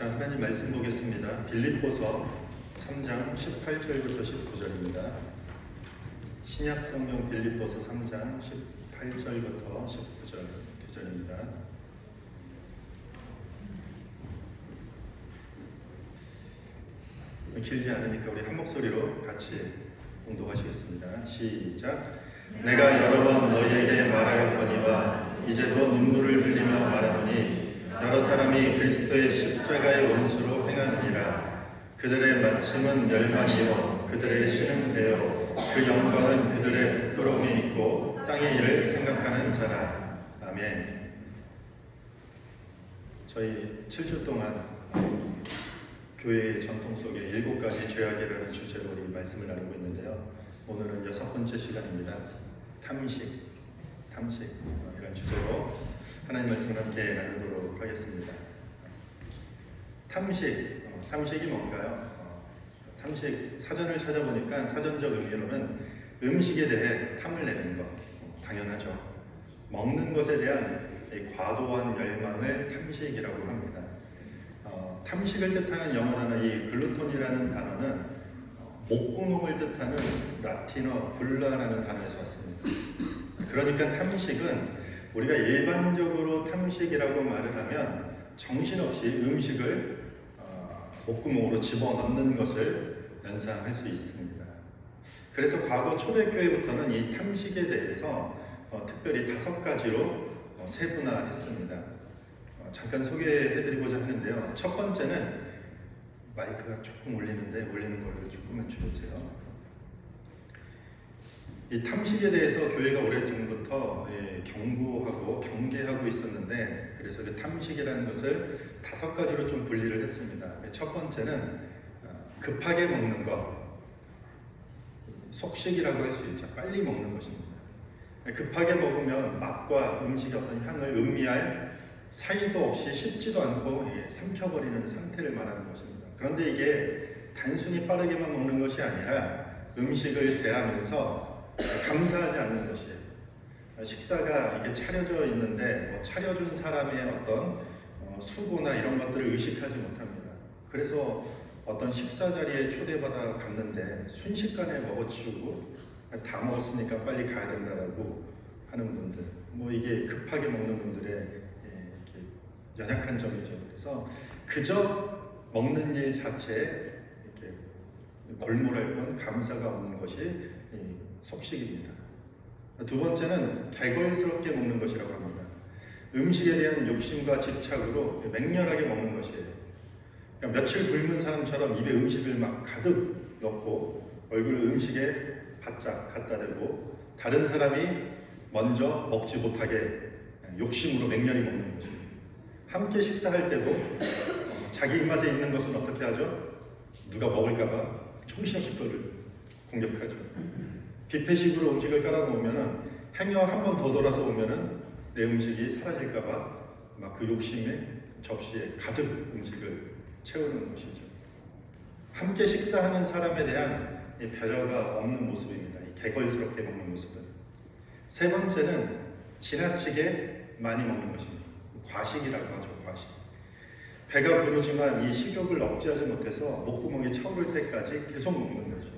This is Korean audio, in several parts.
자, 하나님 말씀 보겠습니다. 빌립보서 3장 18절부터 19절입니다. 신약 성경 빌립보서 3장 18절부터 19절 2절입니다. 길지 않으니까 우리 한 목소리로 같이 공독하시겠습니다. 시작. 내가 여러 번 너희에게 말하였거니와 이제도 눈물을 흘리며 말하노니 여러 사람이 그리스도의 십자가의 원수로 행하느니라. 그들의 마침은 멸망이요 그들의 신은 배요 그 영광은 그들의 부끄러움이 있고 땅의 일을 생각하는 자라. 아멘. 저희 7주 동안 교회의 전통 속에 7가지 죄악이라는 주제로 우리 말씀을 나누고 있는데요. 오늘은 6번째 시간입니다. 탐식이라는 주제로 하나님 말씀을 함께 나누도록 하겠습니다. 탐식이 뭔가요? 탐식 사전을 찾아보니까 사전적 의미로는 음식에 대해 탐을 내는 것, 당연하죠. 먹는 것에 대한 과도한 열망을 탐식이라고 합니다. 탐식을 뜻하는 영어 단어 이 글루톤이라는 단어는 목구멍을 뜻하는 라틴어 불라라는 단어에서 왔습니다. 그러니까 탐식은 우리가 일반적으로 탐식이라고 말을 하면 정신없이 음식을 목구멍으로 집어넣는 것을 연상할 수 있습니다. 그래서 과거 초대교회부터는 이 탐식에 대해서 특별히 5가지로 세분화했습니다. 잠깐 소개해드리고자 하는데요. 첫 번째는 마이크가 조금 울리는 거를 조금만 줄여주세요. 이 탐식에 대해서 교회가 오래전부터 경고하고 경계하고 있었는데, 그래서 그 탐식이라는 것을 5가지로 좀 분리를 했습니다. 첫 번째는 급하게 먹는 것, 속식이라고 할 수 있죠. 빨리 먹는 것입니다. 급하게 먹으면 맛과 음식의 어떤 향을 음미할 사이도 없이 씹지도 않고 삼켜버리는 상태를 말하는 것입니다. 그런데 이게 단순히 빠르게만 먹는 것이 아니라 음식을 대하면서 감사하지 않는 것이에요. 식사가 이게 차려져 있는데 차려준 사람의 어떤 수고나 이런 것들을 의식하지 못합니다. 그래서 어떤 식사 자리에 초대받아 갔는데 순식간에 먹어치우고 다 먹었으니까 빨리 가야 된다라고 하는 분들, 이게 급하게 먹는 분들의 연약한 점이죠. 그래서 그저 먹는 일 자체에 이렇게 골몰할 뿐 감사가 없는 것이 속식입니다. 두 번째는 개걸스럽게 먹는 것이라고 합니다. 음식에 대한 욕심과 집착으로 맹렬하게 먹는 것이에요. 그러니까 며칠 굶은 사람처럼 입에 음식을 막 가득 넣고 얼굴을 음식에 바짝 갖다 대고 다른 사람이 먼저 먹지 못하게 욕심으로 맹렬히 먹는 것입니다. 함께 식사할 때도 자기 입맛에 있는 것은 어떻게 하죠? 누가 먹을까봐 정신없이 그를 공격하죠. 뷔페식으로 음식을 깔아놓으면 행여 한 번 더 돌아서 오면은 내 음식이 사라질까봐 막 그 욕심에 접시에 가득 음식을 채우는 것이죠. 함께 식사하는 사람에 대한 배려가 없는 모습입니다. 이 개걸스럽게 먹는 모습은. 세 번째는 지나치게 많이 먹는 것입니다. 과식이라고 하죠. 과식. 배가 부르지만 이 식욕을 억제하지 못해서 목구멍이 차오를 때까지 계속 먹는 거죠.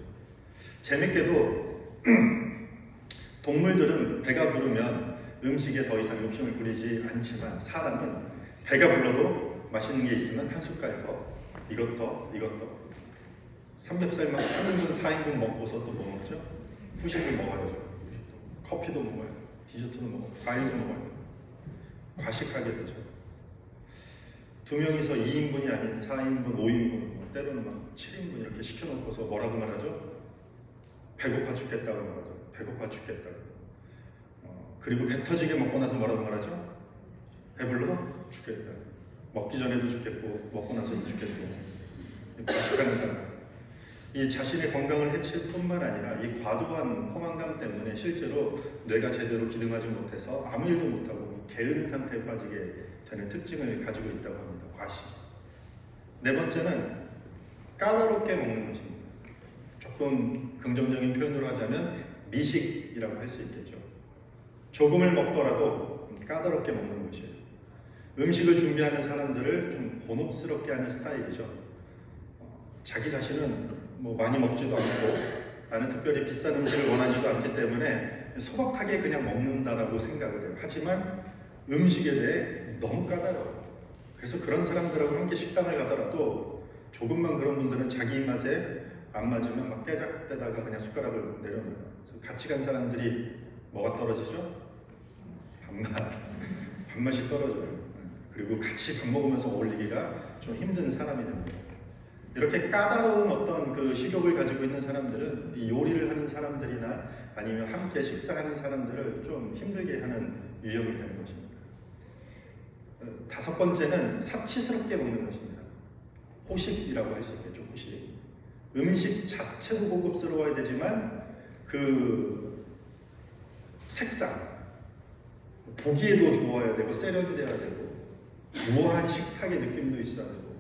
재밌게도 동물들은 배가 부르면 음식에 더 이상 욕심을 부리지 않지만 사람은 배가 불러도 맛있는 게 있으면 한 숟갈 더, 이것 더. 삼겹살만 3인분, 4인분 먹고서 또 뭐 먹죠? 후식을 먹어야죠. 커피도 먹어요. 디저트도 먹어요. 과일도 먹어요. 과식하게 되죠. 2명이서 2인분이 아닌 4인분, 5인분, 때로는 막 7인분 이렇게 시켜놓고서 뭐라고 말하죠? 배고파 죽겠다고 말하죠. 배고파 죽겠다고. 그리고 배 터지게 먹고 나서 뭐라고 말하죠? 배불러 죽겠다. 먹기 전에도 죽겠고 먹고 나서도 죽겠고. 과식하는 사람. 이 자신의 건강을 해칠 뿐만 아니라 이 과도한 포만감 때문에 실제로 뇌가 제대로 기능하지 못해서 아무 일도 못하고 게으른 상태에 빠지게 되는 특징을 가지고 있다고 합니다. 과식. 네 번째는 까다롭게 먹는 것입니다. 조금 긍정적인 표현으로 하자면 미식이라고 할 수 있겠죠. 조금을 먹더라도 까다롭게 먹는 것이에요. 음식을 준비하는 사람들을 좀 곤혹스럽게 하는 스타일이죠. 자기 자신은 뭐 많이 먹지도 않고 나는 특별히 비싼 음식을 원하지도 않기 때문에 소박하게 그냥 먹는다라고 생각을 해요. 하지만 음식에 대해 너무 까다로워요. 그래서 그런 사람들하고 함께 식당을 가더라도 조금만 그런 분들은 자기 입맛에 안 맞으면 막 깨작대다가 그냥 숟가락을 내려놔요. 같이 간 사람들이 뭐가 떨어지죠? 밥맛이 떨어져요. 그리고 같이 밥 먹으면서 어울리기가 좀 힘든 사람이 됩니다. 이렇게 까다로운 어떤 그 식욕을 가지고 있는 사람들은 이 요리를 하는 사람들이나 아니면 함께 식사하는 사람들을 좀 힘들게 하는 유형이 되는 것입니다. 다섯 번째는 사치스럽게 먹는 것입니다. 호식이라고 할 수 있겠죠. 호식. 음식 자체도 고급스러워야 되지만 그 색상, 보기에도 좋아야 되고 세련돼야 되고 우아한 식탁의 느낌도 있어야 되고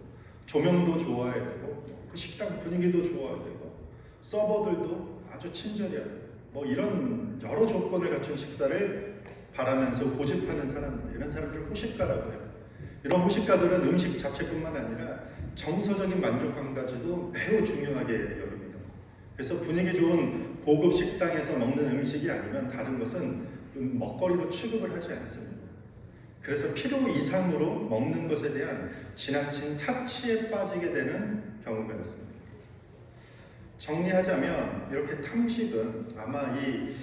조명도 좋아야 되고 그 식당 분위기도 좋아야 되고 서버들도 아주 친절해야 되고 뭐 이런 여러 조건을 갖춘 식사를 바라면서 고집하는 사람들, 이런 사람들을 호식가라고 해요. 이런 호식가들은 음식 자체뿐만 아니라 정서적인 만족감까지도 매우 중요하게 여깁니다. 그래서 분위기 좋은 고급 식당에서 먹는 음식이 아니면 다른 것은 먹거리로 취급을 하지 않습니다. 그래서 필요 이상으로 먹는 것에 대한 지나친 사치에 빠지게 되는 경우가 있습니다. 정리하자면 이렇게 탐식은 아마 이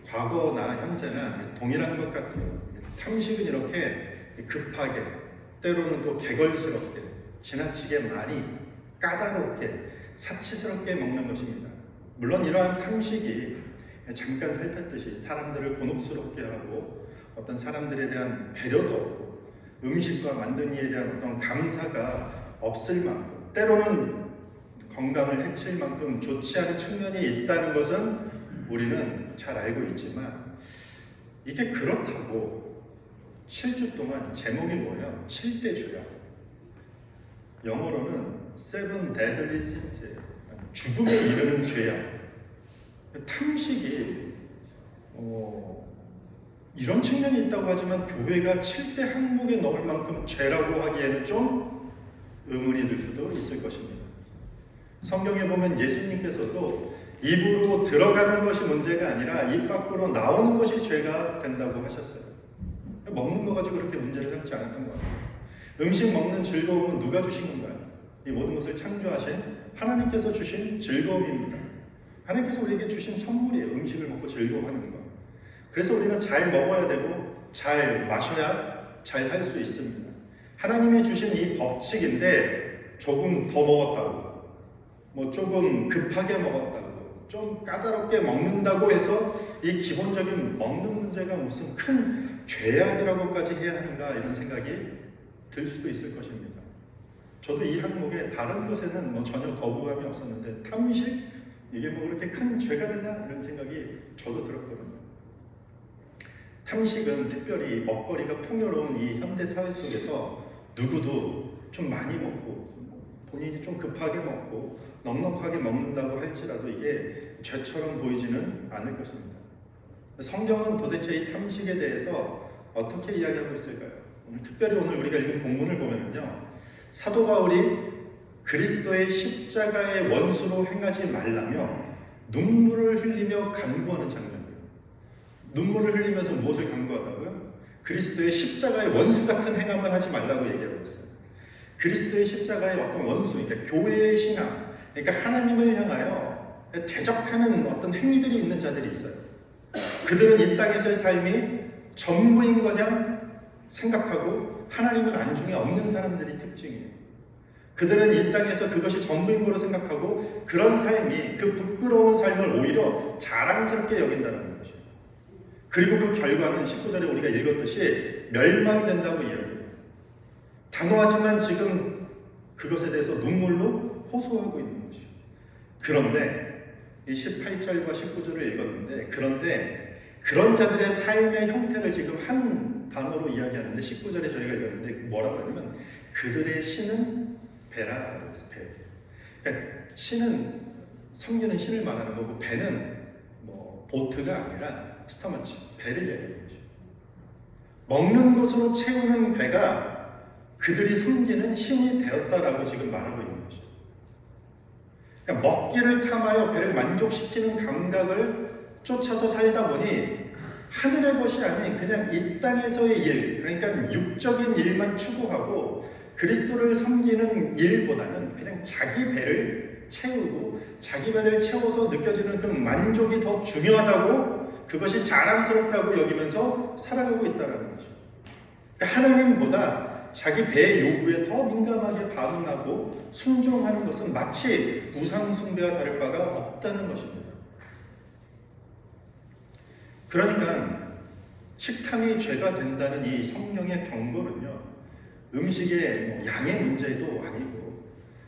과거나 현재나 동일한 것 같아요. 탐식은 이렇게 급하게, 때로는 또 개걸스럽게, 지나치게 많이, 까다롭게, 사치스럽게 먹는 것입니다. 물론 이러한 탐식이 잠깐 살폈듯이 사람들을 곤혹스럽게 하고 어떤 사람들에 대한 배려도 없고 음식과 만든 이에 대한 어떤 감사가 없을 만큼, 때로는 건강을 해칠 만큼 좋지 않은 측면이 있다는 것은 우리는 잘 알고 있지만, 이게 그렇다고 7주 동안 제목이 뭐예요? 7대 죄악. 영어로는 Seven Deadly Sins예요. 죽음에 이르는 죄악. 탐식이 이런 측면이 있다고 하지만 교회가 7대 항목에 넣을 만큼 죄라고 하기에는 좀 의문이 들 수도 있을 것입니다. 성경에 보면 예수님께서도 입으로 들어가는 것이 문제가 아니라 입 밖으로 나오는 것이 죄가 된다고 하셨어요. 먹는 거 가지고 그렇게 문제를 삼지 않았던 것 같아요. 음식 먹는 즐거움은 누가 주신 건가요? 이 모든 것을 창조하신 하나님께서 주신 즐거움입니다. 하나님께서 우리에게 주신 선물이에요. 음식을 먹고 즐거워하는 것. 그래서 우리는 잘 먹어야 되고 잘 마셔야 잘 살 수 있습니다. 하나님이 주신 이 법칙인데 조금 더 먹었다고, 뭐 조금 급하게 먹었다고, 좀 까다롭게 먹는다고 해서 이 기본적인 먹는 문제가 무슨 큰 죄악이라고까지 해야 하는가, 이런 생각이 들 수도 있을 것입니다. 저도 이 항목에 다른 것에는 뭐 전혀 거부감이 없었는데 탐식? 이게 뭐 그렇게 큰 죄가 되나? 이런 생각이 저도 들었거든요. 탐식은 특별히 먹거리가 풍요로운 이 현대 사회 속에서 누구도 좀 많이 먹고 본인이 좀 급하게 먹고 넉넉하게 먹는다고 할지라도 이게 죄처럼 보이지는 않을 것입니다. 성경은 도대체 이 탐식에 대해서 어떻게 이야기하고 있을까요? 특별히 오늘 우리가 읽은 본문을 보면요, 사도 바울이 그리스도의 십자가의 원수로 행하지 말라며 눈물을 흘리며 간구하는 장면이에요. 눈물을 흘리면서 무엇을 간구하다고요? 그리스도의 십자가의 원수 같은 행함을 하지 말라고 얘기하고 있어요. 그리스도의 십자가의 어떤 원수, 그러니까 교회의 신앙, 그러니까 하나님을 향하여 대적하는 어떤 행위들이 있는 자들이 있어요. 그들은 이 땅에서의 삶이 전부인 거냐 생각하고 하나님은 안중에 없는 사람들이 특징이에요. 그들은 이 땅에서 그것이 전부인 거로 생각하고 그런 삶이, 그 부끄러운 삶을 오히려 자랑스럽게 여긴다는 것이에요. 그리고 그 결과는 19절에 우리가 읽었듯이 멸망이 된다고 이야기해요. 단호하지만 지금 그것에 대해서 눈물로 호소하고 있는 것이에요. 그런데 이 18절과 19절을 읽었는데, 그런데 그런 자들의 삶의 형태를 지금 한 단어로 이야기하는데 19절에 저희가 읽었는데 뭐라고 하냐면 그들의 신은 배라. 배. 그러니까 신은, 성경은 신을 말하는 거고 배는 뭐 보트가 아니라 스타머치, 배를 얘기하는 거죠. 먹는 것으로 채우는 배가 그들이 섬기는 신이 되었다라고 지금 말하고 있는 것이죠. 그러니까 먹기를 탐하여 배를 만족시키는 감각을 쫓아서 살다 보니 하늘의 것이 아닌 그냥 이 땅에서의 일, 그러니까 육적인 일만 추구하고 그리스도를 섬기는 일보다는 그냥 자기 배를 채우고 자기 배를 채워서 느껴지는 그 만족이 더 중요하다고, 그것이 자랑스럽다고 여기면서 살아가고 있다는 거죠. 그러니까 하나님보다 자기 배의 요구에 더 민감하게 반응하고 순종하는 것은 마치 우상 숭배와 다를 바가 없다는 것입니다. 그러니까 식탐이 죄가 된다는 이 성경의 경고는요, 음식의 양의 문제도 아니고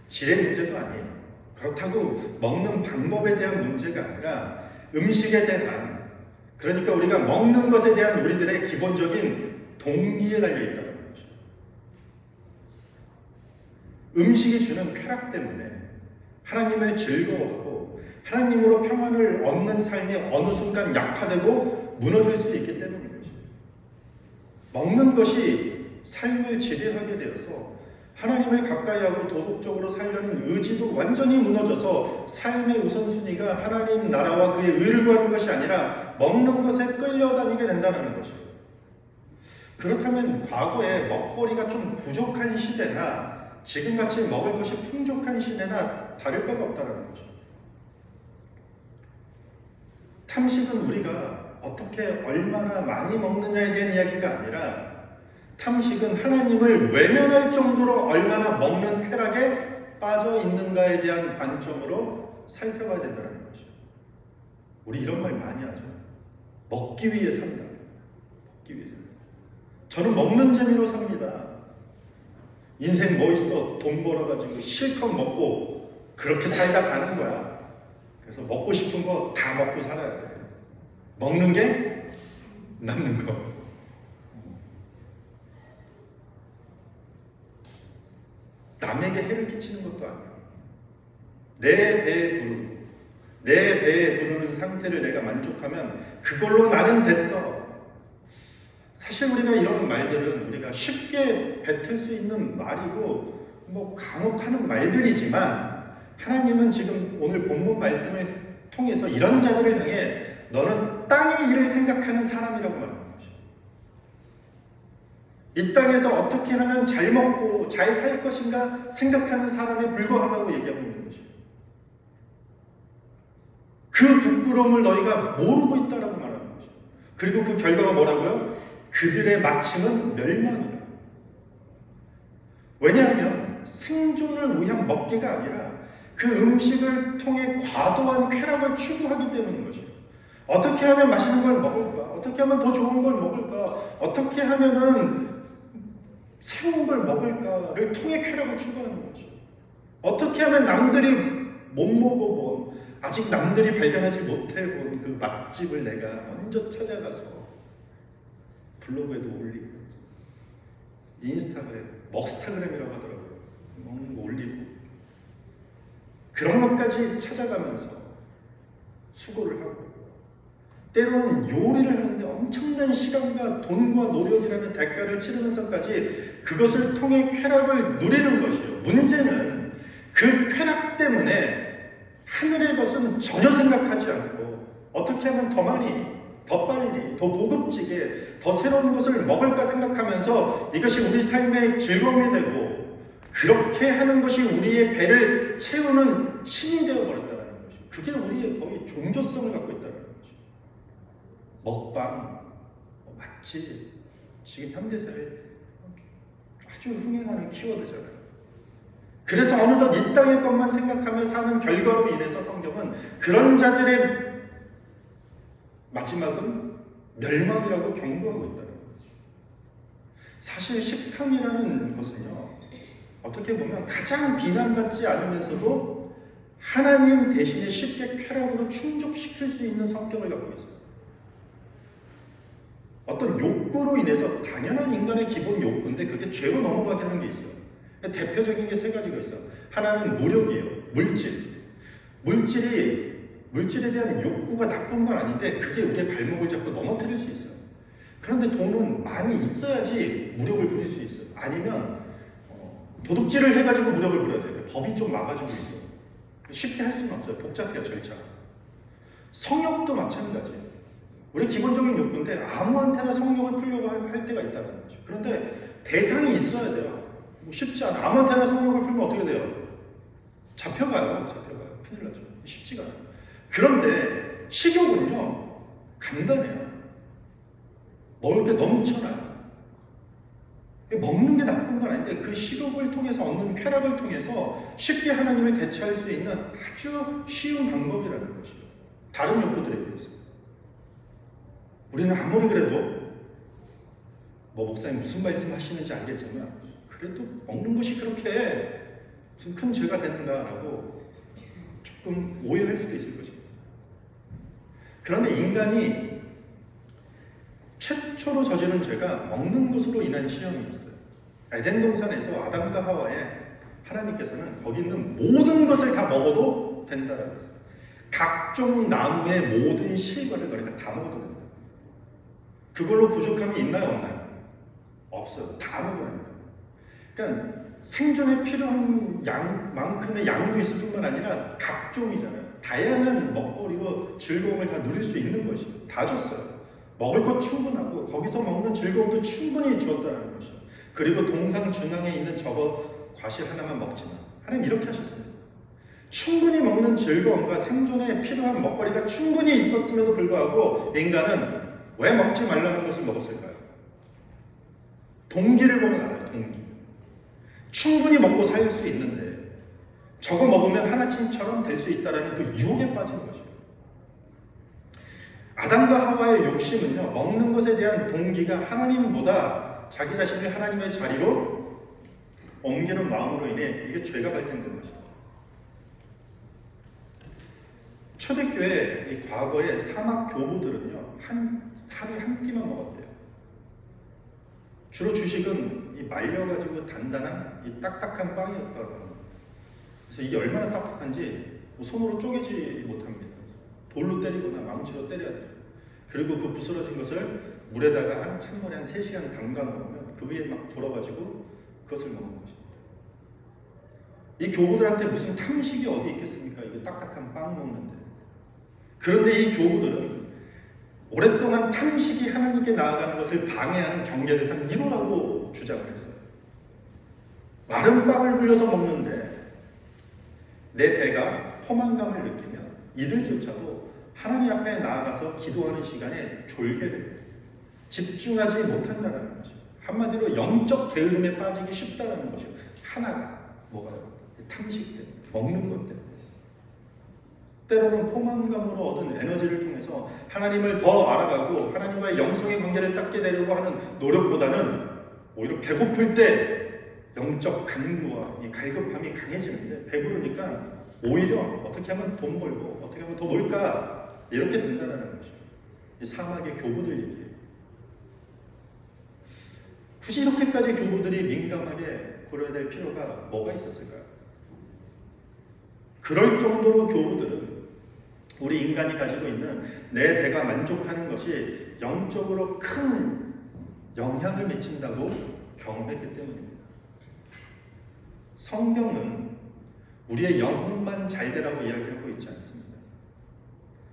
질의 문제도 아니에요. 그렇다고 먹는 방법에 대한 문제가 아니라 음식에 대한, 그러니까 우리가 먹는 것에 대한 우리들의 기본적인 동기에 달려있다는 거죠. 음식이 주는 쾌락 때문에 하나님을 즐거워하고 하나님으로 평안을 얻는 삶이 어느 순간 약화되고 무너질 수 있기 때문인 거죠. 먹는 것이 삶을 지배하게 되어서 하나님을 가까이하고 도덕적으로 살려는 의지도 완전히 무너져서 삶의 우선순위가 하나님 나라와 그의 의를 구하는 것이 아니라 먹는 것에 끌려다니게 된다는 것이죠. 그렇다면 과거에 먹거리가 좀 부족한 시대나 지금같이 먹을 것이 풍족한 시대나 다를 바가 없다는 거죠. 탐식은 우리가 어떻게 얼마나 많이 먹느냐에 대한 이야기가 아니라 탐식은 하나님을 외면할 정도로 얼마나 먹는 쾌락에 빠져 있는가에 대한 관점으로 살펴봐야 된다는 것이죠. 우리 이런 말 많이 하죠. 먹기 위해 산다. 먹기 위해 산다. 저는 먹는 재미로 삽니다. 인생 뭐 있어? 돈 벌어가지고 실컷 먹고 그렇게 살다 가는 거야. 그래서 먹고 싶은 거 다 먹고 살아야 돼. 먹는 게 남는 거. 남에게 해를 끼치는 것도 아니야. 내 배에 부르는 상태를 내가 만족하면 그걸로 나는 됐어. 사실 우리가 이런 말들은 우리가 쉽게 뱉을 수 있는 말이고 뭐 간혹하는 말들이지만, 하나님은 지금 오늘 본문 말씀을 통해서 이런 자들을 향해 너는 땅의 일을 생각하는 사람이라고 말하는 거죠. 이 땅에서 어떻게 하면 잘 먹고 잘 살 것인가 생각하는 사람에 불과하다고 얘기하고 있는 것이죠. 그 부끄러움을 너희가 모르고 있다라고 말하는 거죠. 그리고 그 결과가 뭐라고요? 그들의 마침은 멸망이에요. 왜냐하면 생존을 위한 먹기가 아니라 그 음식을 통해 과도한 쾌락을 추구하기 때문인 것이에요. 어떻게 하면 맛있는 걸 먹을까? 어떻게 하면 더 좋은 걸 먹을까? 어떻게 하면은 새로운 걸 먹을까를 통해 쾌락을 추구하는 거죠. 어떻게 하면 남들이 못 먹어본, 아직 남들이 발견하지 못해본 그 맛집을 내가 먼저 찾아가서 블로그에도 올리고, 인스타그램, 먹스타그램이라고 하더라고요. 먹는 거 올리고, 그런 것까지 찾아가면서 수고를 하고, 때로는 요리를 하는데 엄청난 시간과 돈과 노력이라는 대가를 치르면서까지 그것을 통해 쾌락을 누리는 것이에요. 문제는 그 쾌락 때문에 하늘의 것은 전혀 생각하지 않고 어떻게 하면 더 많이, 더 빨리, 더 고급지게, 더 새로운 것을 먹을까 생각하면서 이것이 우리 삶의 즐거움이 되고, 그렇게 하는 것이 우리의 배를 채우는 신이 되어버렸다는 것이죠. 그게 우리의 거의 종교성을 갖고 있다는 거죠. 먹방, 맛집, 지금 현대사회에 아주 흥행하는 키워드잖아요. 그래서 어느덧 이 땅의 것만 생각하며 사는 결과로 인해서 성경은 그런 자들의 마지막은 멸망이라고 경고하고 있다는 거죠. 사실 식탐이라는 것은요, 어떻게 보면 가장 비난받지 않으면서도 하나님 대신에 쉽게 쾌락으로 충족시킬 수 있는 성격을 갖고 있어요. 어떤 욕구로 인해서 당연한 인간의 기본 욕구인데 그게 죄로 넘어가게 하는 게 있어요. 대표적인 게 세 가지가 있어요. 하나는 무력이에요. 물질에 대한 욕구가 나쁜 건 아닌데 그게 우리의 발목을 잡고 넘어뜨릴 수 있어요. 그런데 돈은 많이 있어야지 무력을 부릴 수 있어요. 아니면 도둑질을 해가지고 무력을 부려야 돼요. 법이 좀 막아주고 있어요. 쉽게 할 수는 없어요. 복잡해요, 절차가. 성욕도 마찬가지예요. 우리 기본적인 욕구인데 아무한테나 성욕을 풀려고 할 때가 있다는 거죠. 그런데 대상이 있어야 돼요. 쉽지 않아. 아무한테나 성욕을 풀면 어떻게 돼요? 잡혀가요. 큰일 나죠. 쉽지가 않아요. 그런데 식욕은요, 간단해요. 먹을 게 넘쳐나요. 먹는 게 나쁜 건 아닌데 그 식욕을 통해서 얻는 쾌락을 통해서 쉽게 하나님을 대체할 수 있는 아주 쉬운 방법이라는 것이죠. 다른 욕구들에 비해서. 우리는 아무리 그래도 목사님 무슨 말씀 하시는지 알겠지만 그래도 먹는 것이 그렇게 무슨 큰 죄가 되는가라고 조금 오해할 수도 있을 것입니다. 그런데 인간이 최초로 저지른 죄가 먹는 것으로 인한 시험이었어요. 에덴 동산에서 아담과 하와에 하나님께서는 거기 있는 모든 것을 다 먹어도 된다라고 했어요. 각종 나무의 모든 실과를 너희가 다 먹어도 된다. 그걸로 부족함이 있나요, 없나요? 없어요. 다 먹으라니까. 그러니까 생존에 필요한 만큼의 양도 있을 뿐만 아니라 각종이잖아요. 다양한 먹거리로 즐거움을 다 누릴 수 있는 것이에요. 다 줬어요. 먹을 것 충분하고 거기서 먹는 즐거움도 충분히 주었다는 것이죠. 그리고 동상 중앙에 있는 저거 과실 하나만 먹지 마. 하나님 이렇게 하셨습니다. 충분히 먹는 즐거움과 생존에 필요한 먹거리가 충분히 있었음에도 불구하고 인간은 왜 먹지 말라는 것을 먹었을까요? 동기를 보면 알아요. 동기. 충분히 먹고 살 수 있는데 저거 먹으면 하나님처럼 될 수 있다는 그 유혹에 빠진 것이에요. 아담과 하와의 욕심은요, 먹는 것에 대한 동기가 하나님보다 자기 자신을 하나님의 자리로 옮기는 마음으로 인해 이게 죄가 발생된 것입니다. 초대교회 이 과거의 사막 교부들은요, 하루에 한 끼만 먹었대요. 주로 주식은 이 말려가지고 단단한 이 딱딱한 빵이었다고 합니다. 그래서 이게 얼마나 딱딱한지 손으로 쪼개지 못합니다. 돌로 때리거나 망치로 때려야 돼요. 그리고 그 부스러진 것을 물에다가 찬물에 한 3시간 담가 놓으면 그 위에 막 불어가지고 그것을 먹는 것입니다. 이 교부들한테 무슨 탐식이 어디 있겠습니까? 이게 딱딱한 빵 먹는데. 그런데 이 교부들은 오랫동안 탐식이 하나님께 나아가는 것을 방해하는 경계 대상 1호라고 주장을 했어요. 마른 빵을 불려서 먹는데 내 배가 포만감을 느끼면 이들조차도 하나님 앞에 나아가서 기도하는 시간에 졸게 됩니다. 집중하지 못한다는 것이죠. 한마디로 영적 게으름에 빠지기 쉽다는 것이죠. 하나가 뭐가요? 탐식 때문에, 먹는 것 때문에. 때로는 포만감으로 얻은 에너지를 통해서 하나님을 더 알아가고 하나님과의 영성의 관계를 쌓게 되려고 하는 노력보다는 오히려 배고플 때 영적 간구와 이 갈급함이 강해지는데 배부르니까 오히려 어떻게 하면 돈 벌고 어떻게 하면 더 놀까 이렇게 된다는 것이죠. 이 사막의 교부들 얘기예요. 굳이 이렇게까지 교부들이 민감하게 굴어야 될 필요가 뭐가 있었을까요? 그럴 정도로 교부들은 우리 인간이 가지고 있는 내 배가 만족하는 것이 영적으로 큰 영향을 미친다고 경험했기 때문입니다. 성경은 우리의 영혼만 잘되라고 이야기하고 있지 않습니다.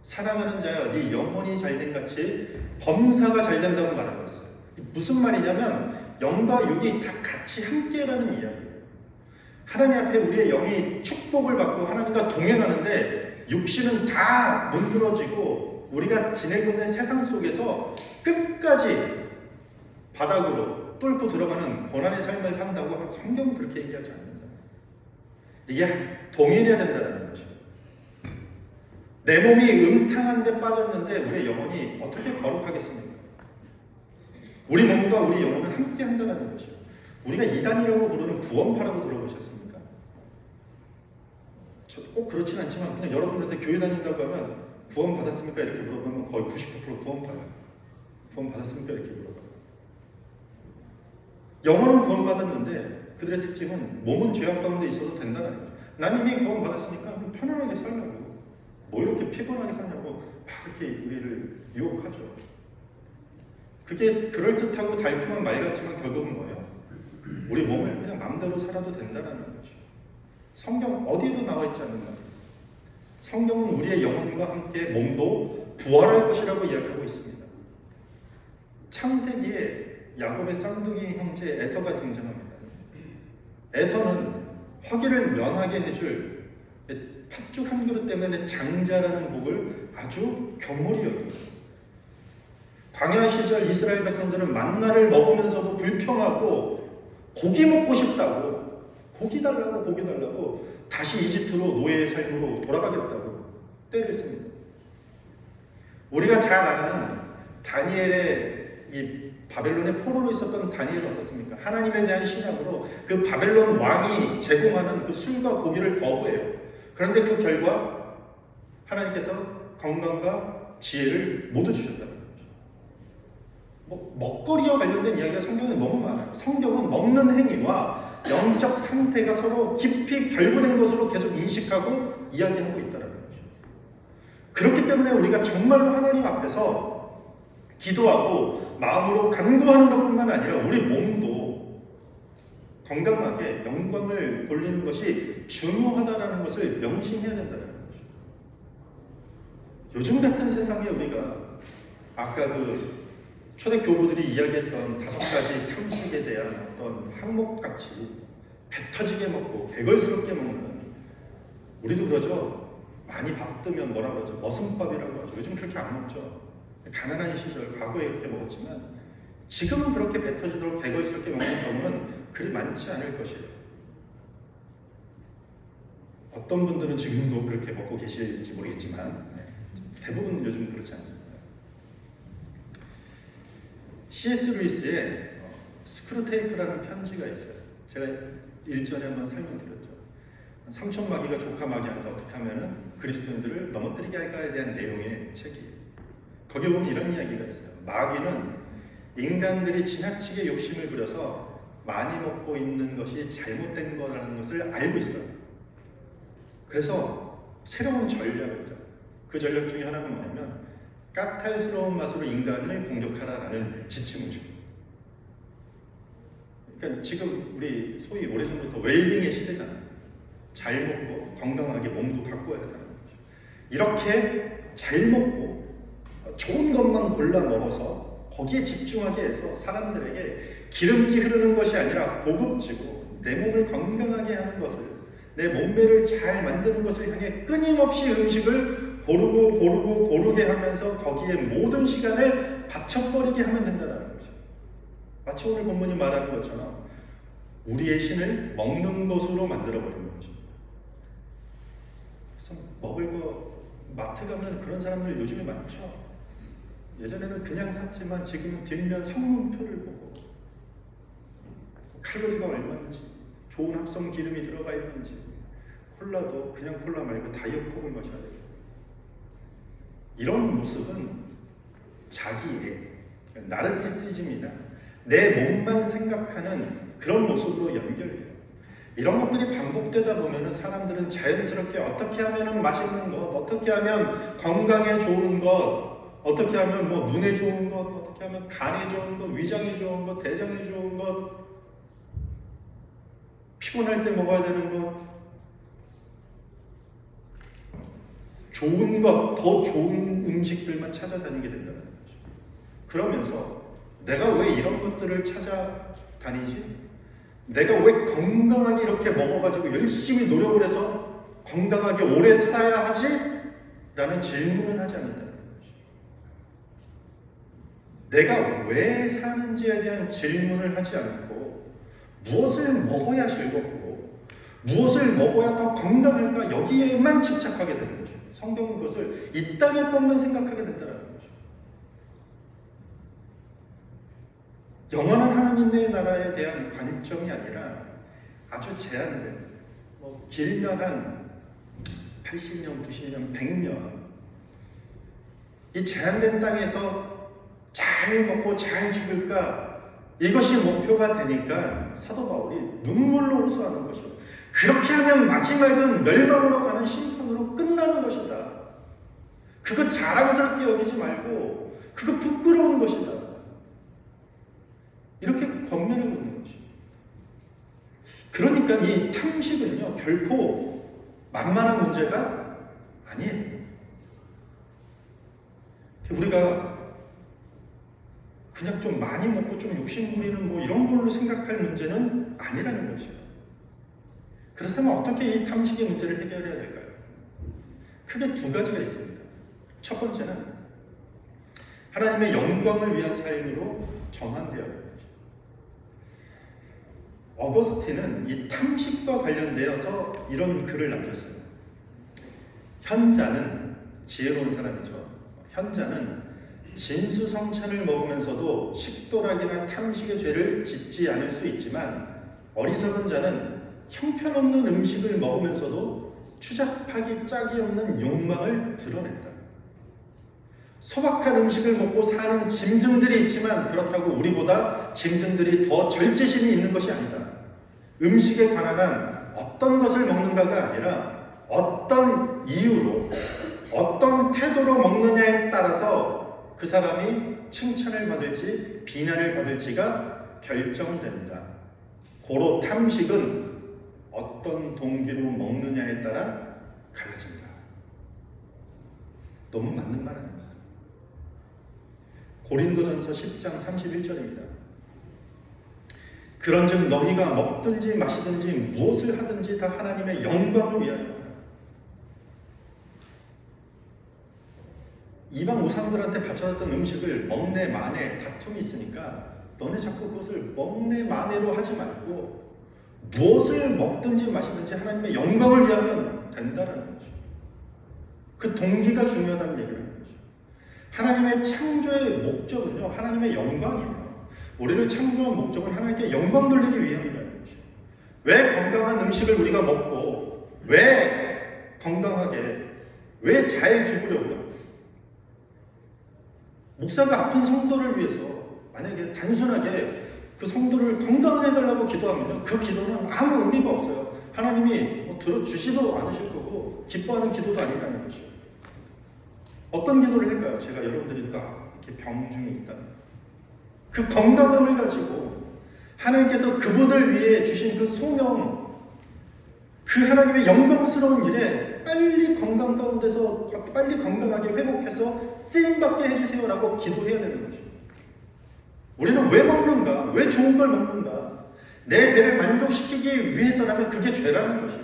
사랑하는 자여 네 영혼이 잘된 같이 범사가 잘된다고 말하고 있어요. 무슨 말이냐면 영과 육이 다 같이 함께라는 이야기예요. 하나님 앞에 우리의 영이 축복을 받고 하나님과 동행하는데 육신은 다 문드러지고 우리가 지내고 있는 세상 속에서 끝까지 바닥으로 뚫고 들어가는 고난의 삶을 산다고 성경은 그렇게 얘기하지 않는다. 이게 동일해야 된다는 거죠. 내 몸이 음탕한 데 빠졌는데 우리의 영혼이 어떻게 거룩하겠습니까? 우리 몸과 우리 영혼은 함께 한다는 것이죠. 우리가 이단이라고 부르는 구원파라고 들어보셨습니까? 꼭 그렇진 않지만 그냥 여러분한테 교회 다닌다고 하면 구원 받았습니까? 이렇게 물어보면 거의 99% 구원파예요. 구원 받았습니까? 이렇게 물어봐요. 영혼은 구원 받았는데 그들의 특징은 몸은 죄악 가운데 있어도 된다는 거죠. 난 이미 구원 받았으니까 편안하게 살라고 뭐 이렇게 피곤하게 사냐고 막 이렇게 우리를 유혹하죠. 그게 그럴듯하고 달콤한 말 같지만 결국은 뭐예요? 우리 몸을 그냥 마음대로 마음대로 살아도 된다는 거죠. 성경 어디에도 나와 있지 않는 말이에요. 성경은 우리의 영혼과 함께 몸도 부활할 것이라고 이야기하고 있습니다. 창세기에 야곱의 쌍둥이 형제 에서가 등장합니다. 에서는 허기를 면하게 해줄 팥죽 한 그릇 때문에 장자라는 복을 아주 경홀히 여깁니다. 광야 시절 이스라엘 백성들은 만나를 먹으면서도 불평하고 고기 먹고 싶다고, 고기 달라고 다시 이집트로 노예의 삶으로 돌아가겠다고 때를 씁니다. 우리가 잘 아는 다니엘의 이 바벨론의 포로로 있었던 다니엘은 어떻습니까? 하나님에 대한 신앙으로 그 바벨론 왕이 제공하는 그 술과 고기를 거부해요. 그런데 그 결과 하나님께서 건강과 지혜를 모두 주셨다는 거죠. 먹거리와 관련된 이야기가 성경에 너무 많아요. 성경은 먹는 행위와 영적 상태가 서로 깊이 결부된 것으로 계속 인식하고 이야기하고 있다는 거죠. 그렇기 때문에 우리가 정말로 하나님 앞에서 기도하고 마음으로 간구하는 것뿐만 아니라 우리 몸도 건강하게 영광을 돌리는 것이 중요하다는 것을 명심해야 된다는 거죠. 요즘 같은 세상에 우리가 아까 그 초대교부들이 이야기했던 5가지 탐식에 대한 어떤 항목같이 배 터지게 먹고 개걸스럽게 먹는, 우리도 그러죠. 많이 밥 뜨면 뭐라 그러죠? 머슴밥이라고 하죠. 요즘 그렇게 안 먹죠. 가난한 시절 과거에 그렇게 먹었지만 지금은 그렇게 배 터지도록 개걸스럽게 먹는 경우는 그리 많지 않을 것이에요. 어떤 분들은 지금도 그렇게 먹고 계실지 모르겠지만 대부분 요즘 그렇지 않습니다. C.S. 루이스의 스크루테이프라는 편지가 있어요. 제가 일전에 한번 설명드렸죠. 삼천마귀가 조카마귀한테 어떻게 하면 그리스도인들을 넘어뜨리게 할까에 대한 내용의 책이에요. 거기에 보면 이런 이야기가 있어요. 마귀는 인간들이 지나치게 욕심을 부려서 많이 먹고 있는 것이 잘못된 거라는 것을 알고 있어요. 그래서 새로운 전략을 하죠. 그 전략 중에 하나가 뭐냐면 까탈스러운 맛으로 인간을 공격하라라는 지침을 줍니다. 그러니까 지금 우리 소위 오래전부터 웰빙의 시대잖아요. 잘 먹고 건강하게 몸도 가꿔야 된다는 거죠. 이렇게 잘 먹고 좋은 것만 골라 먹어서 거기에 집중하게 해서 사람들에게 기름기 흐르는 것이 아니라 고급지고 내 몸을 건강하게 하는 것을, 내 몸매를 잘 만드는 것을 향해 끊임없이 음식을 고르게 하면서 거기에 모든 시간을 바쳐버리게 하면 된다는 거죠. 마치 오늘 본문이 말하는 것처럼 우리의 신을 먹는 것으로 만들어버리는 거죠. 그래서 먹을 거 마트 가면 그런 사람들 요즘에 많죠. 예전에는 그냥 샀지만 지금은 뒷면 성분표를 보고 칼로리가 얼마인지, 좋은 합성 기름이 들어가 있는지, 콜라도 그냥 콜라 말고 다이어트콕을 마셔야 돼요. 이런 모습은 자기의 나르시시즘이다. 내 몸만 생각하는 그런 모습으로 연결해요. 이런 것들이 반복되다 보면 사람들은 자연스럽게 어떻게 하면 맛있는 것, 어떻게 하면 건강에 좋은 것, 어떻게 하면 뭐 눈에 좋은 것, 어떻게 하면 간에 좋은 것, 위장에 좋은 것, 대장에 좋은 것, 피곤할 때 먹어야 되는 것, 좋은 것, 더 좋은 음식들만 찾아다니게 된다는 거죠. 그러면서 내가 왜 이런 것들을 찾아다니지? 내가 왜 건강하게 이렇게 먹어가지고 열심히 노력을 해서 건강하게 오래 살아야 하지? 라는 질문을 하지 않는다는 거죠. 내가 왜 사는지에 대한 질문을 하지 않고 무엇을 먹어야 즐겁고 무엇을 먹어야 더 건강할까 여기에만 집착하게 되는 거죠. 성경은 그것을 이 땅의 것만 생각하게 된다는 거죠. 영원한 하나님의 나라에 대한 관점이 아니라 아주 제한된, 길면 한 80년, 90년, 100년 이 제한된 땅에서 잘 먹고 잘 죽을까, 이것이 목표가 되니까 사도 바울이 눈물로 호소하는 것이죠. 그렇게 하면 마지막은 멸망으로 가는 심판으로 끝나는 것이다. 그거 자랑스럽게 여기지 말고 그거 부끄러운 것이다. 이렇게 권면하고 있는 것이죠. 그러니까 이 탐식은요, 결코 만만한 문제가 아니에요. 우리가 그냥 좀 많이 먹고 좀 욕심 부리는 뭐 이런 걸로 생각할 문제는 아니라는 것이죠. 그렇다면 어떻게 이 탐식의 문제를 해결해야 될까요? 크게 두 가지가 있습니다. 첫 번째는 하나님의 영광을 위한 삶으로 전환되어야 합니다. 어거스틴은 이 탐식과 관련되어서 이런 글을 남겼어요. 현자는 지혜로운 사람이죠. 현자는 진수성찬을 먹으면서도 식도락이나 탐식의 죄를 짓지 않을 수 있지만 어리석은 자는 형편없는 음식을 먹으면서도 추잡하기 짝이 없는 욕망을 드러낸다. 소박한 음식을 먹고 사는 짐승들이 있지만 그렇다고 우리보다 짐승들이 더 절제심이 있는 것이 아니다. 음식에 관한 한 어떤 것을 먹는가가 아니라 어떤 이유로 어떤 태도로 먹느냐에 따라서 그 사람이 칭찬을 받을지 비난을 받을지가 결정된다. 고로 탐식은 어떤 동기로 먹느냐에 따라 갈라진다. 너무 맞는 말 아닙니까? 고린도전서 10장 31절입니다. 그런즉 너희가 먹든지 마시든지 무엇을 하든지 다 하나님의 영광을 위하여 이방 우상들한테 바쳐졌던 음식을 먹네 마네 다툼이 있으니까 너네 자꾸 그것을 먹네 마네로 하지 말고 무엇을 먹든지 마시든지 하나님의 영광을 위하면 된다라는 거죠. 그 동기가 중요하다는 얘기를 하는 거죠. 하나님의 창조의 목적은요, 하나님의 영광이에요. 우리를 창조한 목적은 하나님께 영광 돌리기 위함이라는 거죠. 왜 건강한 음식을 우리가 먹고 왜 건강하게 왜 잘 죽으려고요? 목사가 아픈 성도를 위해서 만약에 단순하게 그 성도를 건강하게 해달라고 기도하면 그 기도는 아무 의미가 없어요. 하나님이 들어주지도 않으실 거고 기뻐하는 기도도 아니라는 것이죠. 어떤 기도를 할까요? 제가 여러분들이 이렇게 병중에 있다면 그 건강함을 가지고 하나님께서 그분을 위해 주신 그 소명, 그 하나님의 영광스러운 일에 빨리 건강 가운데서 빨리 건강하게 회복해서 쓰임받게 해주세요라고 기도해야 되는 거죠. 우리는 왜 먹는가? 왜 좋은 걸 먹는가? 내 배를 만족시키기 위해서라면 그게 죄라는 것이에요.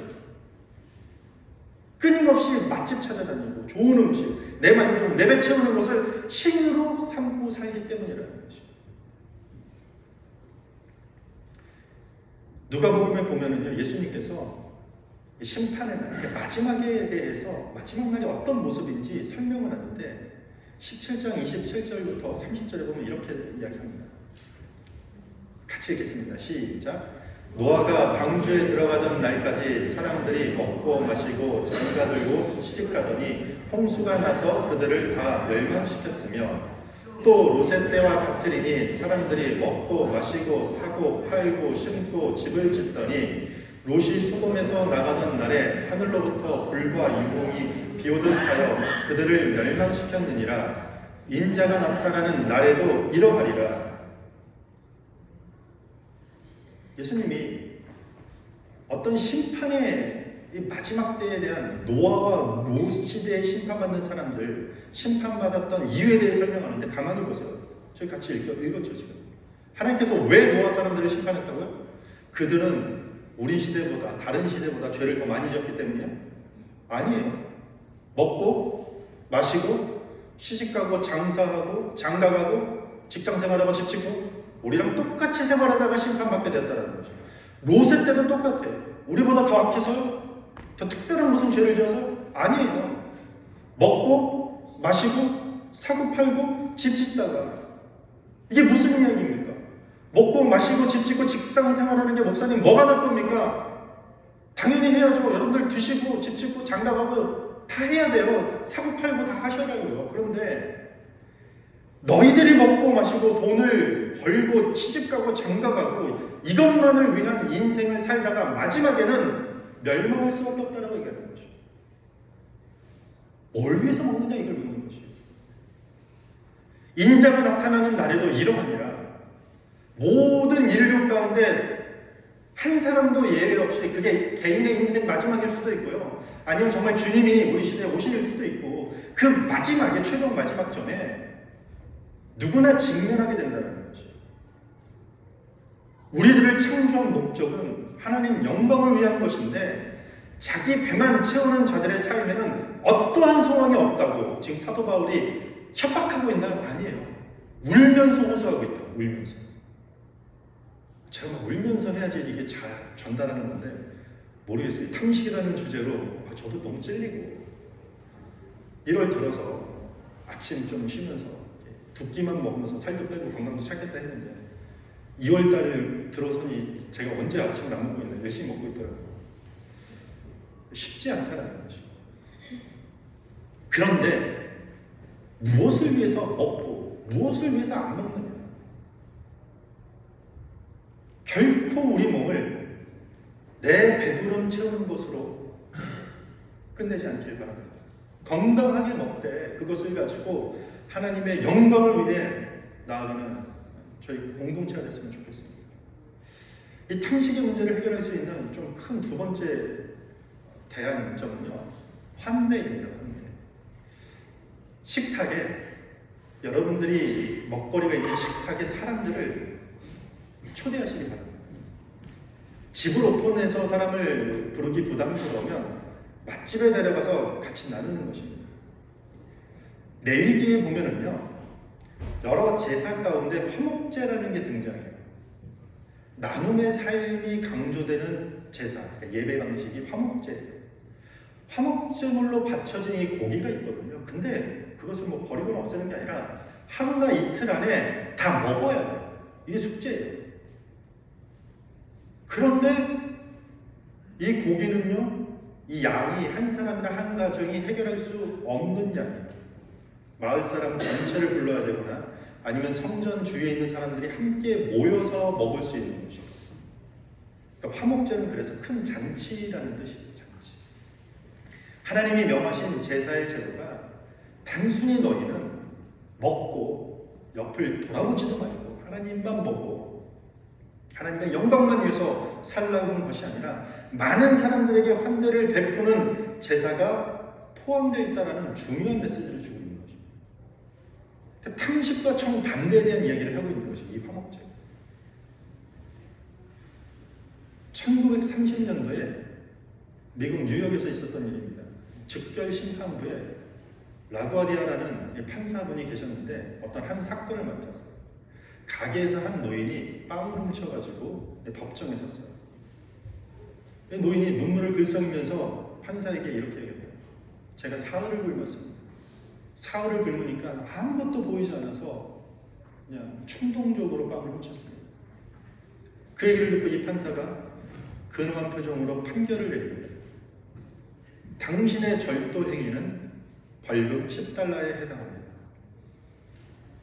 끊임없이 맛집 찾아다니고 좋은 음식, 내 만족, 내 배 채우는 것을 신으로 삼고 살기 때문이라는 것이죠. 누가복음에 보면은요, 예수님께서 심판의 날, 마지막에 대해서 마지막 날이 어떤 모습인지 설명을 하는데 17장 27절부터 30절에 보면 이렇게 이야기합니다. 같이 읽겠습니다. 시작. 노아가 방주에 들어가던 날까지 사람들이 먹고 마시고 장가들고 시집가더니 홍수가 나서 그들을 다 멸망시켰으며 또 롯의 때와 같으리니 사람들이 먹고 마시고 사고 팔고 심고 집을 짓더니 롯이 소돔에서 나가던 날에 하늘로부터 불과 유공이 비오듯 하여 그들을 멸망시켰느니라. 인자가 나타나는 날에도 이러하리라. 예수님이 어떤 심판의 마지막 때에 대한 노아와 롯 시대에 심판받는 사람들, 심판받았던 이유에 대해 설명하는데 가만히 보세요. 저희 같이 읽었죠 지금. 하나님께서 왜 노아 사람들을 심판했다고요? 그들은 우리 시대보다 다른 시대보다 죄를 더 많이 지었기 때문이에요? 아니에요. 먹고 마시고 시집가고 장사하고 장가가고 직장생활하고 집 짓고 우리랑 똑같이 생활하다가 심판받게 됐다는 거죠. 롯의 때도 똑같아요. 우리보다 더 악해서요? 더 특별한 무슨 죄를 지어서? 아니에요. 먹고 마시고 사고 팔고 집 짓다가 이게 무슨 이야기입니까? 먹고 마시고 집 짓고 직장 생활하는 게 목사님 뭐가 나쁩니까? 당연히 해야죠. 여러분들 드시고 집 짓고 장가가고 다 해야 돼요. 사고 팔고 다 하셔야고요. 그런데 너희들이 먹고 마시고 돈을 벌고 시집가고 장가가고 이것만을 위한 인생을 살다가 마지막에는 멸망할 수밖에 없다라고 얘기하는 거죠. 뭘 위해서 먹느냐 이걸 묻는 거죠. 인자가 나타나는 날에도 이러하니라. 모든 인류 가운데 한 사람도 예외 없이 그게 개인의 인생 마지막일 수도 있고요. 아니면 정말 주님이 우리 시대에 오실 수도 있고 그 마지막에 최종 마지막 점에 누구나 직면하게 된다는 것이죠. 우리들을 창조한 목적은 하나님 영광을 위한 것인데 자기 배만 채우는 자들의 삶에는 어떠한 소망이 없다고 지금 사도 바울이 협박하고 있나요? 아니에요. 울면서 호소하고 있다. 울면서. 제가 막 울면서 해야지 이게 잘 전달하는 건데 모르겠어요. 탐식이라는 주제로 저도 너무 찔리고 1월 들어서 아침 좀 쉬면서 두 끼만 먹으면서 살도 빼고 건강도 찾겠다 했는데 2월 달 들어서니 제가 언제 아침을 안 먹고 있나 열심히 먹고 있더라고요. 쉽지 않다는 거죠. 그런데 무엇을 위해서 먹고 무엇을 위해서 안 먹느냐? 결코 우리 몸을 내 배부름 채우는 것으로 끝내지 않길 바랍니다. 건강하게 먹되 그것을 가지고 하나님의 영광을 위해 나아가는 저희 공동체가 됐으면 좋겠습니다. 이 탐식의 문제를 해결할 수 있는 좀 큰 두 번째 대안점은요, 환대입니다. 환대. 식탁에 여러분들이 먹거리가 있는 식탁에 사람들을 초대하시기 바랍니다. 집을 오픈해서 사람을 부르기 부담스러우면 맛집에 데려가서 같이 나누는 것입니다. 레위기에 보면은요, 여러 제사 가운데 화목제라는 게 등장해요. 나눔의 삶이 강조되는 제사, 그러니까 예배 방식이 화목제예요. 화목제물로 바쳐진 이 고기가 있거든요. 근데 그것을 뭐 버리거나 없애는 게 아니라 하루나 이틀 안에 다 먹어야 돼요. 이게 숙제예요. 그런데 이 고기는요, 이 양이 한 사람이나 한 가정이 해결할 수 없는 양이에요. 마을 사람 전체를 불러야 되거나 아니면 성전 주위에 있는 사람들이 함께 모여서 먹을 수 있는 것이에요. 그러니까 화목제는 그래서 큰 잔치라는 뜻이에요. 잔치. 하나님이 명하신 제사의 제도가 단순히 너희는 먹고 옆을 돌아보지도 말고 하나님만 보고 하나님의 영광만 위해서 살라는 것이 아니라 많은 사람들에게 환대를 베푸는 제사가 포함되어 있다는 중요한 메시지를 주고 있는 것입니다. 그러니까 탐식과 정반대에 대한 이야기를 하고 있는 것이 이 화목제. 1930년도에 미국 뉴욕에서 있었던 일입니다. 즉결 심판부에 라구아디아라는 판사분이 계셨는데 어떤 한 사건을 맡았어요. 가게에서 한 노인이 빵을 훔쳐가지고 법정에 섰어요. 노인이 눈물을 글썽이면서 판사에게 이렇게 얘기해요. 제가 사흘을 굶었습니다. 사흘을 굶으니까 아무것도 보이지 않아서 그냥 충동적으로 빵을 훔쳤습니다. 그 얘기를 듣고 이 판사가 근엄한 표정으로 판결을 내립니다. 당신의 절도 행위는 벌금 10달러에 해당합니다.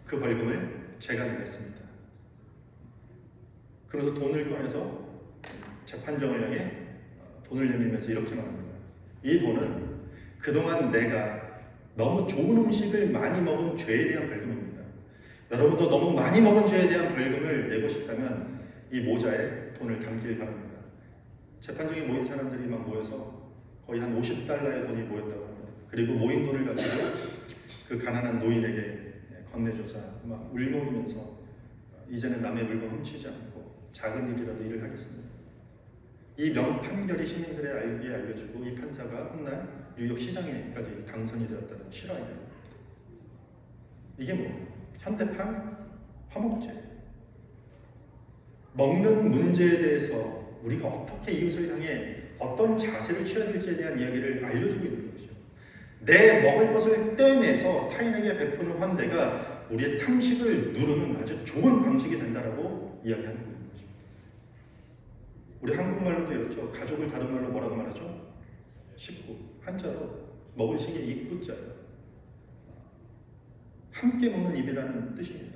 그 벌금을 제가 내겠습니다. 그래서 돈을 꺼내서 재판정을 향해 돈을 내밀면서 이렇게 말합니다. 이 돈은 그동안 내가 너무 좋은 음식을 많이 먹은 죄에 대한 벌금입니다. 여러분도 너무 많이 먹은 죄에 대한 벌금을 내고 싶다면 이 모자에 돈을 담길 바랍니다. 재판정에 모인 사람들이 막 모여서 거의 한 50달러의 돈이 모였다고 합니다. 그리고 모인 돈을 가지고 그 가난한 노인에게 건네줘서 막 울먹이면서 이제는 남의 물건 훔치지 않고 작은 일이라도 일을 하겠습니다. 이 명판결이 시민들에게 알려주고 이 판사가 훗날 뉴욕 시장에까지 당선이 되었다는 실화입니다. 이게 뭐 현대판 화목제. 먹는 문제에 대해서 우리가 어떻게 이웃을 향해 어떤 자세를 취해야 될지에 대한 이야기를 알려주고 있는 것이죠. 내 먹을 것을 떼내서 타인에게 베푸는 환대가 우리의 탐식을 누르는 아주 좋은 방식이 된다라고 이야기하는 거죠. 우리 한국말로도 이렇죠. 가족을 다른 말로 뭐라고 말하죠? 식구. 한자로 먹을 식의 이구자예요. 함께 먹는 입이라는 뜻입니다.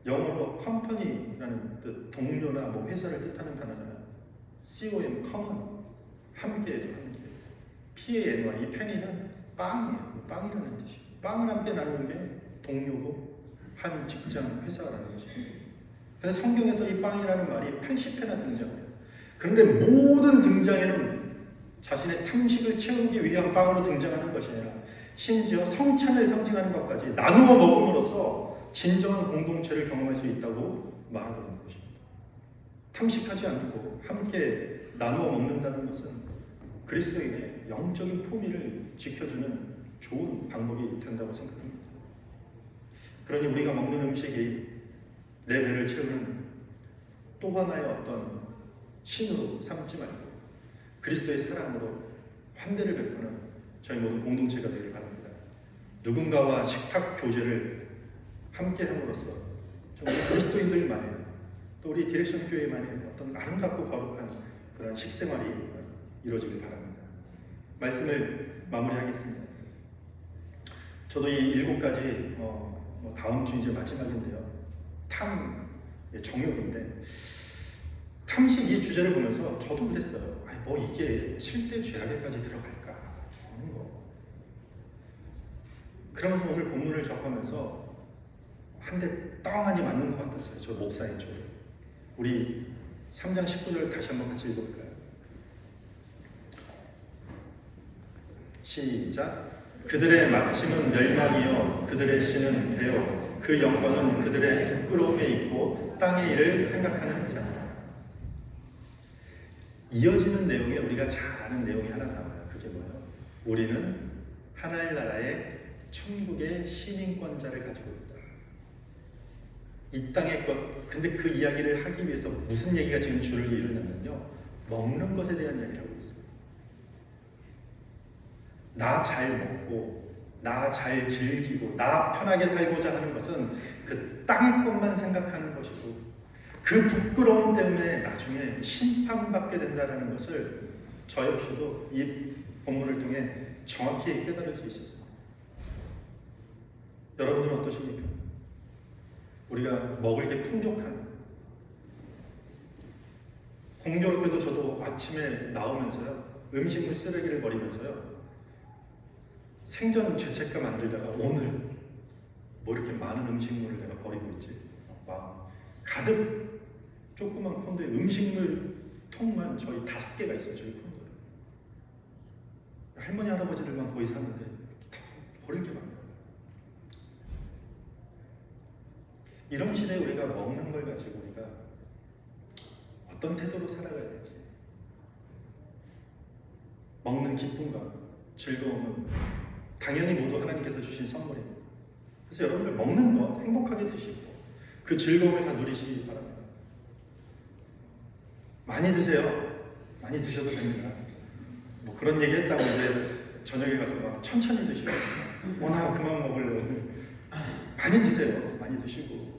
영어로 company라는 뜻, 동료나 뭐 회사를 뜻하는 단어잖아요. COM, common, 함께죠, 함께. PANY, 이 penny는 빵이에요. 빵이라는 뜻이에요. 빵을 함께 나누는 게 동료고 한 직장, 회사라는 것입니다. 근데 성경에서 이 빵이라는 말이 80회나 등장해요. 그런데 모든 등장에는 자신의 탐식을 채우기 위한 빵으로 등장하는 것이 아니라 심지어 성찬을 상징하는 것까지 나누어 먹음으로써 진정한 공동체를 경험할 수 있다고 말하고 있는 것입니다. 탐식하지 않고 함께 나누어 먹는다는 것은 그리스도인의 영적인 품위를 지켜주는 좋은 방법이 된다고 생각합니다. 그러니 우리가 먹는 음식이 내 배를 채우는 또 하나의 어떤 신으로 삼지 말고 그리스도의 사랑으로 환대를 베푸는 저희 모두 공동체가 되길 바랍니다. 누군가와 식탁 교제를 함께 함으로써 좀 그리스도인들만의 또 우리 디렉션 교회만의 어떤 아름답고 거룩한 그런 식생활이 이루어지길 바랍니다. 말씀을 마무리하겠습니다. 저도 이 7가지 다음 주 이제 마지막인데요. 정욕인데 탐식 이 주제를 보면서 저도 그랬어요. 뭐 이게 7대 죄악에까지 들어갈까 하는 거. 그러면서 오늘 본문을 접하면서 한 대 땅하니 맞는 것 같았어요. 저 목사인 저도. 우리 3장 19절 다시 한번 같이 읽어볼까요? 시작. 그들의 마침은 멸망이요 그들의 씨는 배요 그 영광은 그들의 부끄러움에 있고 땅의 일을 생각하는 자니라. 이어지는 내용에 우리가 잘 아는 내용이 하나 나와요. 그게 뭐예요? 우리는 하나님 나라의 천국의 시민권자를 가지고 있다. 이 땅의 것. 근데 그 이야기를 하기 위해서 무슨 얘기가 지금 줄을 이루냐면요. 먹는 것에 대한 이야기를 하고 있어요. 나 잘 먹고 나 잘 즐기고 나 편하게 살고자 하는 것은 그 땅의 것만 생각하는 것이고 그 부끄러움 때문에 나중에 심판받게 된다는 것을 저 역시도 이 본문을 통해 정확히 깨달을 수 있었습니다. 여러분들은 어떠십니까? 우리가 먹을 게 풍족한, 공교롭게도 저도 아침에 나오면서요 음식물 쓰레기를 버리면서요 생전 죄책감 만들다가 오늘 뭐 이렇게 많은 음식물을 내가 버리고 있지? 막 가득 조그만 콘도에 음식물 통만 저희 5개가 있어요. 저희 콘도에 할머니 할아버지들만 거의 사는데 다 버릴 게 많아요. 이런 시대에 우리가 먹는 걸 가지고 우리가 어떤 태도로 살아가야 될지, 먹는 기쁨과 즐거움은 당연히 모두 하나님께서 주신 선물입니다. 그래서 여러분들 먹는 것 행복하게 드시고 그 즐거움을 다 누리시기 바랍니다. 많이 드세요. 많이 드셔도 됩니다. 뭐 그런 얘기 했다고 이제 저녁에 가서 막 천천히 드시고 나 그만 먹을래 오늘. 많이 드세요. 많이 드시고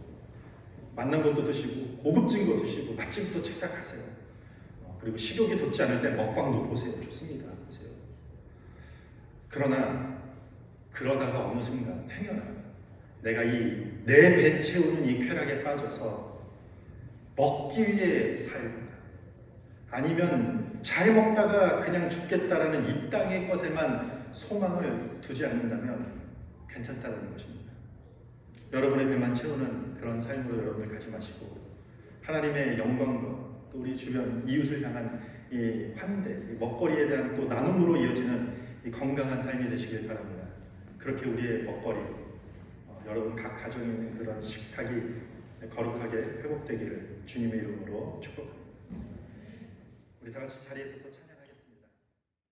맛난 것도 드시고 고급진 거 드시고 맛집도 찾아가세요. 그리고 식욕이 돋지 않을 때 먹방도 보세요. 좋습니다. 보세요. 그러다가 어느 순간 행여나 내가 이 내 배 채우는 이 쾌락에 빠져서 먹기 위해 살거나 아니면 잘 먹다가 그냥 죽겠다라는 이 땅의 것에만 소망을 두지 않는다면 괜찮다는 것입니다. 여러분의 배만 채우는 그런 삶으로 여러분을 가지 마시고 하나님의 영광과 또 우리 주변 이웃을 향한 이 환대, 이 먹거리에 대한 또 나눔으로 이어지는 이 건강한 삶이 되시길 바랍니다. 그렇게 우리의 먹거리, 여러분 각 가정에 있는 그런 식탁이 거룩하게 회복되기를 주님의 이름으로 축복합니다. 우리 다 같이 자리에 서서 찬양.